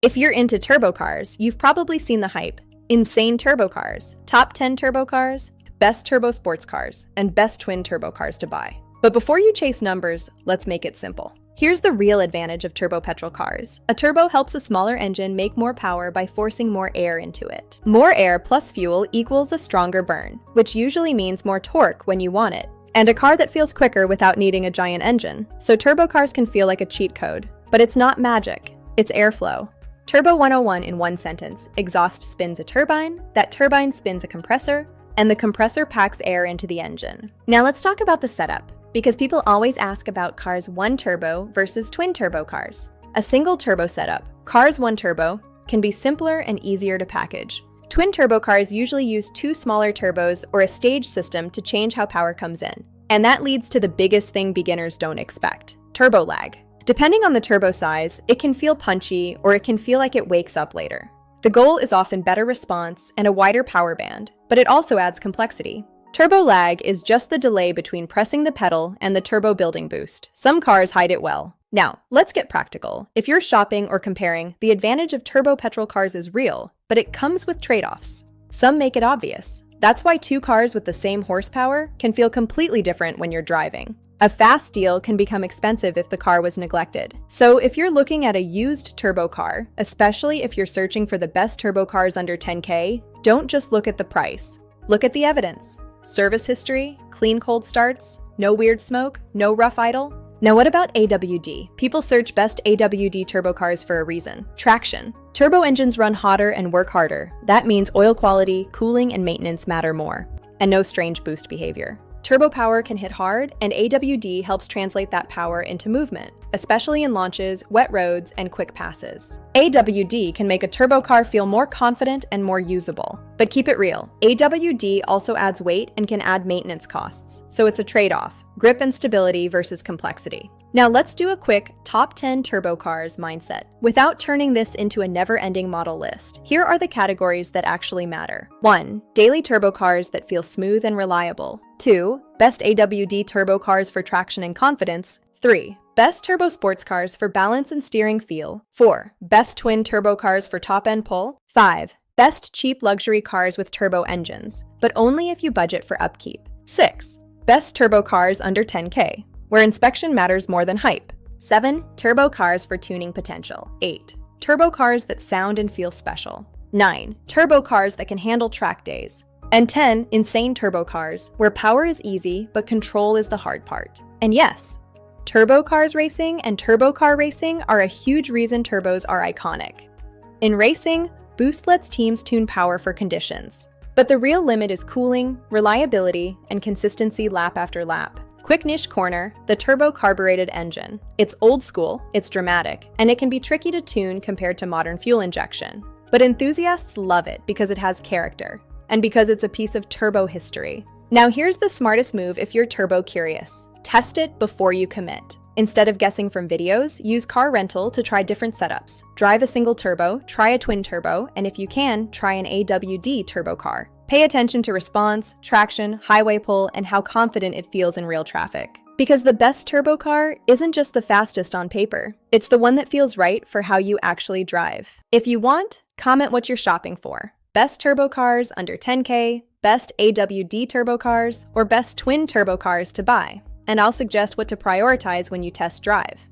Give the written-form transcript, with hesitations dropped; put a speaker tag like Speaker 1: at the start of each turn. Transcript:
Speaker 1: If you're into turbo cars, you've probably seen the hype. Insane turbo cars, top 10 turbo cars, best turbo sports cars, and best twin turbo cars to buy. But before you chase numbers, let's make it simple. Here's the real advantage of turbo petrol cars. A turbo helps a smaller engine make more power by forcing more air into it. More air plus fuel equals a stronger burn, which usually means more torque when you want it, and a car that feels quicker without needing a giant engine. So turbo cars can feel like a cheat code, but it's not magic, it's airflow. Turbo 101 in one sentence: exhaust spins a turbine, that turbine spins a compressor, and the compressor packs air into the engine. Now let's talk about the setup, because people always ask about cars 1 turbo versus twin turbo cars. A single turbo setup, cars 1 turbo, can be simpler and easier to package. Twin turbo cars usually use 2 smaller turbos or a stage system to change how power comes in. And that leads to the biggest thing beginners don't expect: turbo lag. Depending on the turbo size, it can feel punchy or it can feel like it wakes up later. The goal is often better response and a wider power band, but it also adds complexity. Turbo lag is just the delay between pressing the pedal and the turbo building boost. Some cars hide it well. Now, let's get practical. If you're shopping or comparing, the advantage of turbo petrol cars is real, but it comes with trade-offs. Some make it obvious. That's why 2 cars with the same horsepower can feel completely different when you're driving. A fast deal can become expensive if the car was neglected. So if you're looking at a used turbo car, especially if you're searching for the best turbo cars under 10K, don't just look at the price. Look at the evidence. Service history, clean cold starts, no weird smoke, no rough idle. Now what about AWD? People search best AWD turbo cars for a reason: traction. Turbo engines run hotter and work harder. That means oil quality, cooling, and maintenance matter more. And no strange boost behavior. Turbo power can hit hard, and AWD helps translate that power into movement, especially in launches, wet roads, and quick passes. AWD can make a turbo car feel more confident and more usable. But keep it real, AWD also adds weight and can add maintenance costs, so it's a trade-off: grip and stability versus complexity. Now let's do a quick top 10 turbo cars mindset. Without turning this into a never-ending model list, here are the categories that actually matter. 1. Daily turbo cars that feel smooth and reliable. 2. Best AWD turbo cars for traction and confidence. 3. Best turbo sports cars for balance and steering feel. 4. Best twin turbo cars for top-end pull. 5. Best cheap luxury cars with turbo engines, but only if you budget for upkeep. 6. Best turbo cars under 10K, where inspection matters more than hype. 7. Turbo cars for tuning potential. 8. Turbo cars that sound and feel special. 9. Turbo cars that can handle track days. And 10. Insane turbo cars, where power is easy, but control is the hard part. And yes, turbo cars racing and turbo car racing are a huge reason turbos are iconic. In racing, boost lets teams tune power for conditions. But the real limit is cooling, reliability, and consistency lap after lap. Quick niche corner, the turbo carbureted engine. It's old school, it's dramatic, and it can be tricky to tune compared to modern fuel injection. But enthusiasts love it because it has character, and because it's a piece of turbo history. Now here's the smartest move if you're turbo curious. Test it before you commit. Instead of guessing from videos, use car rental to try different setups. Drive a single turbo, try a twin turbo, and if you can, try an AWD turbo car. Pay attention to response, traction, highway pull, and how confident it feels in real traffic. Because the best turbo car isn't just the fastest on paper. It's the one that feels right for how you actually drive. If you want, comment what you're shopping for. Best turbo cars under 10K, best AWD turbo cars, or best twin turbo cars to buy. And I'll suggest what to prioritize when you test drive.